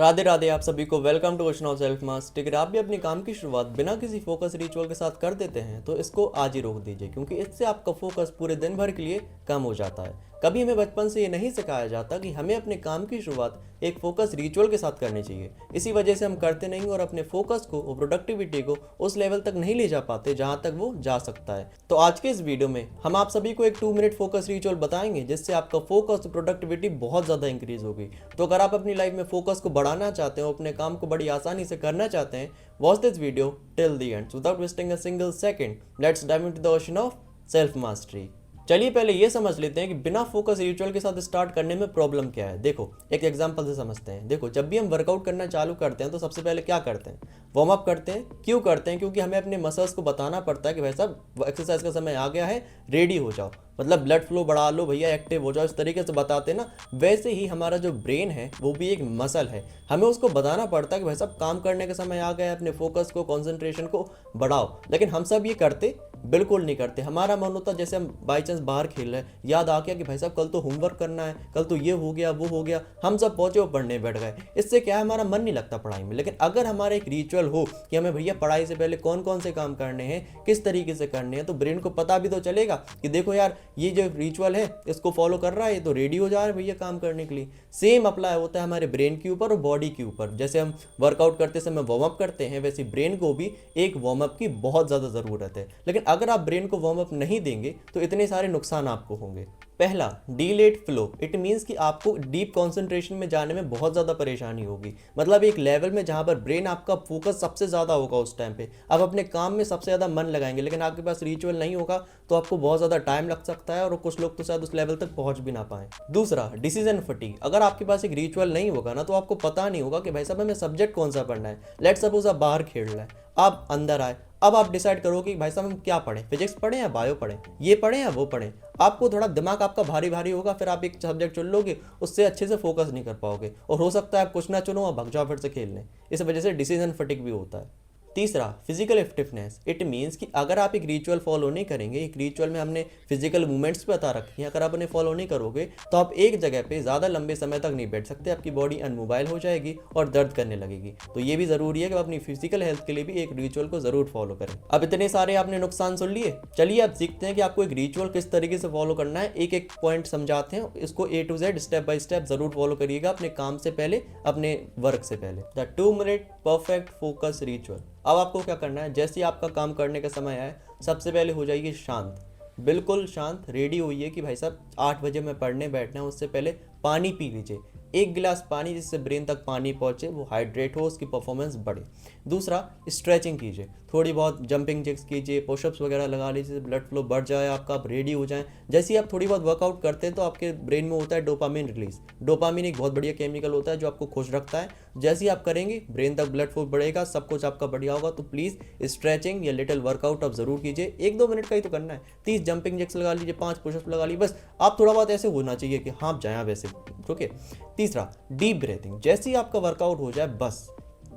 राधे राधे आप सभी को welcome to question of self mastery. अगर आप भी अपनी काम की शुरुआत बिना किसी फोकस रिचुअल के साथ कर देते हैं तो इसको आज ही रोक दीजिए, क्योंकि इससे आपका फोकस पूरे दिन भर के लिए कम हो जाता है। कभी हमें बचपन से ये नहीं सिखाया जाता कि हमें अपने काम की शुरुआत एक फोकस रिचुअल के साथ करनी चाहिए। इसी वजह से हम करते नहीं और अपने फोकस को और प्रोडक्टिविटी को उस लेवल तक नहीं ले जा पाते जहाँ तक वो जा सकता है। तो आज के इस वीडियो में हम आप सभी को एक 2 मिनट फोकस रिचुअल बताएंगे जिससे आपका फोकस और प्रोडक्टिविटी बहुत ज़्यादा इंक्रीज होगी। तो अगर आप अपनी लाइफ में फोकस को बढ़ाना चाहते हो, अपने काम को बड़ी आसानी से करना चाहते हैं, watch this video till the end without wasting a single second. Let's dive into the ocean of self mastery. चलिए पहले ये समझ लेते हैं कि बिना फोकस रिचुअल के साथ स्टार्ट करने में प्रॉब्लम क्या है। देखो एक एग्जांपल से समझते हैं। देखो जब भी हम वर्कआउट करना चालू करते हैं तो सबसे पहले क्या करते हैं? वार्म अप करते हैं। क्यों करते हैं? क्योंकि हमें अपने मसल्स को बताना पड़ता है कि भाई साहब एक्सरसाइज का समय आ गया है, रेडी हो जाओ, मतलब ब्लड फ्लो बढ़ा लो भैया, एक्टिव हो जाओ, इस तरीके से बताते हैं ना। वैसे ही हमारा जो ब्रेन है वो भी एक मसल है, हमें उसको बताना पड़ता है कि भाई साहब काम करने का समय आ गया है, अपने फोकस को कॉन्सेंट्रेशन को बढ़ाओ। लेकिन हम सब ये करते बिल्कुल नहीं करते। हमारा मन होता जैसे हम बाई चांस बाहर खेल रहे हैं, याद आ गया कि भाई साहब कल तो होमवर्क करना है, कल तो ये हो गया वो हो गया, हम सब पहुंचे और पढ़ने बैठ गए। इससे क्या है, हमारा मन नहीं लगता पढ़ाई में। लेकिन अगर हमारा एक रिचुअल हो कि हमें भैया पढ़ाई से पहले कौन कौन से काम करने हैं, किस तरीके से करने हैं, तो ब्रेन को पता भी तो चलेगा कि देखो यार ये जो रिचुअल है इसको फॉलो कर रहा है, ये तो रेडी हो जा रहा है भैया काम करने के लिए। सेम अप्लाई होता है हमारे ब्रेन के ऊपर और बॉडी के ऊपर। जैसे हम वर्कआउट करते समय वार्म अप करते हैं, वैसे ब्रेन को भी एक वार्म अप की बहुत ज़्यादा ज़रूरत है। लेकिन अगर आप ब्रेन को वार्म अप नहीं देंगे तो इतने सारे नुकसान आपको होंगे। पहला, डीलेड फ्लो। इट मीन्स कि आपको डीप कंसंट्रेशन में जाने में बहुत ज़्यादा परेशानी होगी। मतलब एक लेवल में जहाँ पर ब्रेन आपका फोकस सबसे ज़्यादा होगा, उस टाइम पे आप अपने काम में सबसे ज़्यादा मन लगाएंगे, लेकिन आपके पास रिचुअल नहीं होगा तो आपको बहुत ज़्यादा टाइम लग सकता है और कुछ लोग तो शायद उस लेवल तक पहुँच भी ना पाएँ। दूसरा, डिसीजन फटीग। अगर आपके पास एक रिचुअल नहीं होगा ना तो आपको पता नहीं होगा कि भाई साहब हमें सब्जेक्ट कौन सा पढ़ना है। लेट सपोज आप बाहर खेल रहे हैं, आप अंदर आए, अब आप डिसाइड करो कि भाई साहब हम क्या पढ़ें, फिजिक्स पढ़ें या बायो पढ़ें, ये पढ़ें या वो पढ़ें। आपको थोड़ा दिमाग आपका भारी भारी होगा, फिर आप एक सब्जेक्ट चुन लोगे, उससे अच्छे से फोकस नहीं कर पाओगे और हो सकता है आप कुछ ना चुनो और भग जाओ फिर से खेलने। इस वजह से डिसीजन फटीग भी होता है। तीसरा, फिजिकल एक्टिवनेस। इट मीन्स कि अगर आप एक रिचुअल फॉलो नहीं करेंगे, एक रिचुअल में हमने फिजिकल मूवमेंट्स बता रखी हैं, अगर आप उन्हें फॉलो नहीं करोगे तो आप एक जगह पे ज़्यादा लंबे समय तक नहीं बैठ सकते, आपकी बॉडी अनमोबाइल हो जाएगी और दर्द करने लगेगी। तो ये भी ज़रूरी है कि आप अपनी फिजिकल हेल्थ के लिए भी एक रिचुअल को ज़रूर फॉलो करें। अब इतने सारे आपने नुकसान सुन लिए, चलिए अब सीखते हैं कि आपको एक रिचुअल किस तरीके से फॉलो करना है। एक एक पॉइंट समझाते हैं, इसको A to Z step by step ज़रूर फॉलो करिएगा अपने काम से पहले, अपने वर्क से पहले। The 2 minute perfect focus ritual. अब आपको क्या करना है, जैसे ही आपका काम करने का समय आए सबसे पहले हो जाइए शांत, बिल्कुल शांत। रेडी होइए कि भाई साहब 8 बजे मैं पढ़ने बैठना है, उससे पहले पानी पी लीजिए, 1 गिलास पानी, जिससे ब्रेन तक पानी पहुंचे, वो हाइड्रेट हो, उसकी परफॉर्मेंस बढ़े। दूसरा, स्ट्रेचिंग कीजिए, थोड़ी बहुत जंपिंग जैक्स कीजिए, पुशअप्स वगैरह लगा लीजिए, ब्लड फ्लो बढ़ जाए आपका, आप रेडी हो जाएं। जैसे ही आप थोड़ी बहुत वर्कआउट करते हैं तो आपके ब्रेन में होता है डोपामिन रिलीज। डोपामिन एक बहुत बढ़िया केमिकल होता है जो आपको खुश रखता है। जैसे ही आप करेंगे ब्रेन तक ब्लड फ्लो बढ़ेगा, सब कुछ आपका बढ़िया होगा। तो प्लीज़ स्ट्रेचिंग या लिटिल वर्कआउट आप जरूर कीजिए, 1-2 मिनट का ही तो करना है। 30 जंपिंग जैक्स लगा लीजिए, 5 पुशअप्स लगा लीजिए, बस आप थोड़ा बहुत ऐसे होना चाहिए कि हाँ जाए वैसे। ओके। तीसरा, डीप ब्रीथिंग। जैसे ही आपका वर्कआउट हो जाए, बस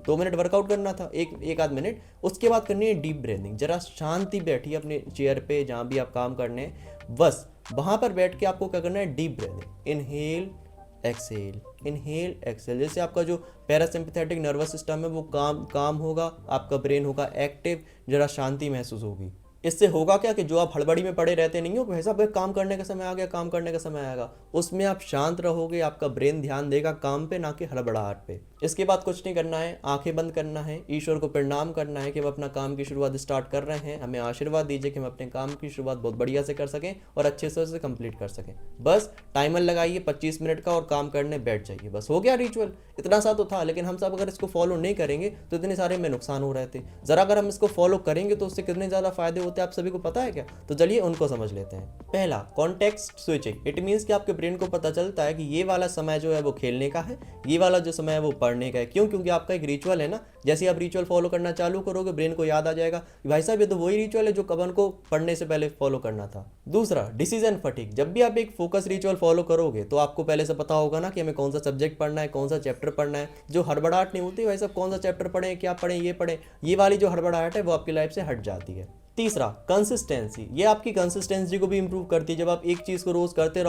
2 मिनट वर्कआउट करना था, एक आध मिनट, उसके बाद करनी है डीप ब्रीथिंग। जरा शांति बैठिए अपने चेयर पे, जहाँ भी आप काम करने हैं, बस वहाँ पर बैठ के आपको क्या करना है, deep breathing. Inhale exhale, inhale exhale. जैसे आपका जो पैरासिम्पैथेटिक नर्वस सिस्टम है वो काम होगा, आपका ब्रेन होगा एक्टिव, जरा शांति महसूस होगी। इससे होगा क्या कि जो आप हड़बड़ी में पड़े रहते नहीं हो, भाई साहब काम करने का समय आ गया, काम करने का समय आएगा, उसमें आप शांत रहोगे, आपका ब्रेन ध्यान देगा काम पे, ना कि हड़बड़ाहट पे। इसके बाद कुछ नहीं करना है, आंखें बंद करना है, ईश्वर को प्रणाम करना है कि हम अपना काम की शुरुआत स्टार्ट कर रहे हैं, हमें आशीर्वाद दीजिए कि हम अपने काम की शुरुआत बहुत बढ़िया से कर सकें और अच्छे से उसे कंप्लीट कर सकें। बस टाइमर लगाइए 25 मिनट का और काम करने बैठ जाइए, बस हो गया रिचुअल। इतना सा तो था, लेकिन हम सब अगर इसको फॉलो नहीं करेंगे तो इतने सारे में नुकसान हो रहे थे। जरा अगर हम इसको फॉलो करेंगे तो उससे कितने ज़्यादा फायदे होते हैं आप सभी को पता है क्या? तो चलिए उनको समझ लेते हैं। पहला, कॉन्टेक्स्ट स्विचिंग। इट मीन्स कि आपके ब्रेन को पता चलता है कि ये वाला समय जो है वो खेलने का है, ये वाला जो समय है वो पढ़ने का है। क्यों? क्योंकि आपका एक रिचुअल है ना। जैसे आप रिचुअल फॉलो करना चालू करोगे, ब्रेन को याद आ जाएगा कि भाई साहब ये तो वही रिचुअल है जो कबन को पढ़ने से पहले फॉलो करना था। दूसरा, डिसीजन फटीग। जब भी आप एक फोकस रिचुअल फॉलो करोगे तो आपको पहले से पता होगा ना कि हमें कौन सा सब्जेक्ट पढ़ना है, कौन सा चैप्टर पढ़ना है। जो हड़बड़ाहट नहीं होती भाई साहब कौन सा चैप्टर पढ़ें, क्या पढ़ें, ये पढ़ें, ये वाली जो हड़बड़ाहट है वो आपकी लाइफ से हट जाती है। तीसरा, कंसिस्टेंसी। ये आपकी कंसिस्टेंसी को भी इंप्रूव करती है। जब आप एक चीज़ को रोज़ करते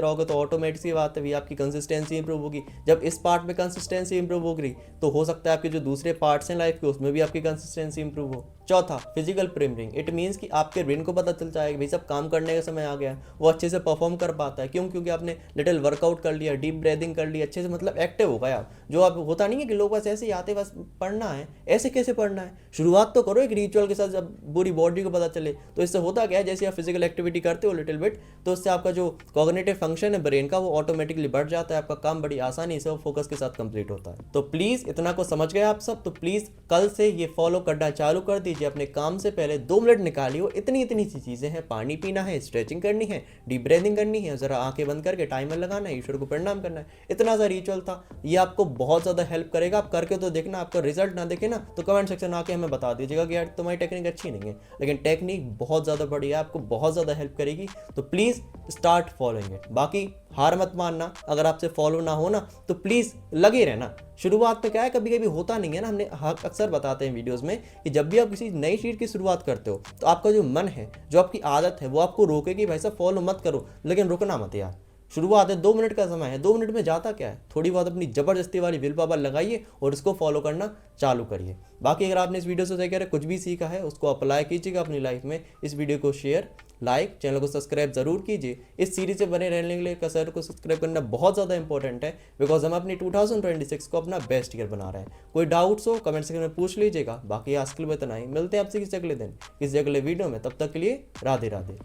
रहोगे तो ऑटोमेटिक सी बात है भी आपकी कंसिस्टेंसी इंप्रूव होगी। जब इस पार्ट में कंसिस्टेंसी इंप्रूव होगी तो हो सकता है आपके जो दूसरे पार्ट्स हैं लाइफ के उसमें भी आपकी कंसिस्टेंसी इंप्रूव हो। चौथा, फिजिकल प्रीमियरिंग। इट मीन्स कि आपके ब्रेन को पता चलता है कि भाई सब काम करने का समय आ गया है, वो अच्छे से परफॉर्म कर पाता है। क्यों? क्योंकि आपने लिटिल वर्कआउट कर लिया, डीप ब्रीदिंग कर लिया, अच्छे से मतलब एक्टिव हो गया आप। जो आप होता नहीं है कि लोग बस ऐसे ही आते बस पढ़ना है, ऐसे कैसे पढ़ना है? शुरुआत तो करो एक रिचुअल के साथ, जब पूरी बॉडी को पता चले। तो इससे होता क्या है, जैसे आप फिजिकल एक्टिविटी करते हो लिटिल बिट, तो इससे आपका जो कॉग्निटिव फंक्शन है ब्रेन का वो ऑटोमेटिकली बढ़ जाता है। आपका काम बड़ी आसानी से और फोकस के साथ कंप्लीट होता है। तो प्लीज़ इतना को समझ गए आप सब, तो प्लीज़ कल से ये फॉलो करना चालू कर दीजिए। अपने काम से पहले 2 मिनट निकालिए और इतनी सी चीज़ें हैं, पानी पीना है, स्ट्रेचिंग करनी है, डीप ब्रीदिंग करनी है, ज़रा आंखें बंद करके टाइमर लगाना है, ईश्वर को प्रणाम करना है। इतना सा रिचुअल था, ये आपको बहुत ज़्यादा हेल्प करेगा। आप करके तो देखना, आपका रिजल्ट ना देखे ना तो कमेंट सेक्शन में आके हमें बता दीजिएगा कि यार तुम्हारी टेक्निक अच्छी नहीं है, लेकिन टेक्निक बहुत ज़्यादा बढ़िया है, आपको बहुत ज़्यादा हेल्प करेगी। तो प्लीज़ स्टार्ट फॉलोइंग इट। बाकी हार मत मानना, अगर आपसे फॉलो ना हो ना तो प्लीज़ लगे रहना। शुरुआत में क्या है, कभी कभी होता नहीं है ना, हमने अक्सर बताते हैं वीडियोस में कि जब भी आप किसी नई चीज़ की शुरुआत करते हो तो आपका जो मन है, जो आपकी आदत है, वो आपको रोकेगी भाई साहब फॉलो मत करो, लेकिन रुकना मत यार। शुरुआत है, 2 मिनट का समय है, 2 मिनट में जाता क्या है, थोड़ी बहुत अपनी ज़बरदस्ती वाली विल पावर लगाइए और इसको फॉलो करना चालू करिए। बाकी अगर आपने इस वीडियो से कह रहे कुछ भी सीखा है उसको अप्लाई कीजिएगा अपनी लाइफ में। इस वीडियो को शेयर, लाइक, चैनल को सब्सक्राइब जरूर कीजिए। इस सीरीज से बने रहने के लिए चैनल को सब्सक्राइब करना बहुत ज़्यादा इंपॉर्टेंट है, बिकॉज हम अपनी 2026 को अपना बेस्ट ईयर बना रहे हैं। कोई डाउट्स हो कमेंट सेक्शन में पूछ लीजिएगा। बाकी आज के लिए इतना ही, मिलते हैं आपसे किसी अगले दिन किसी अगले वीडियो में। तब तक के लिए राधे राधे।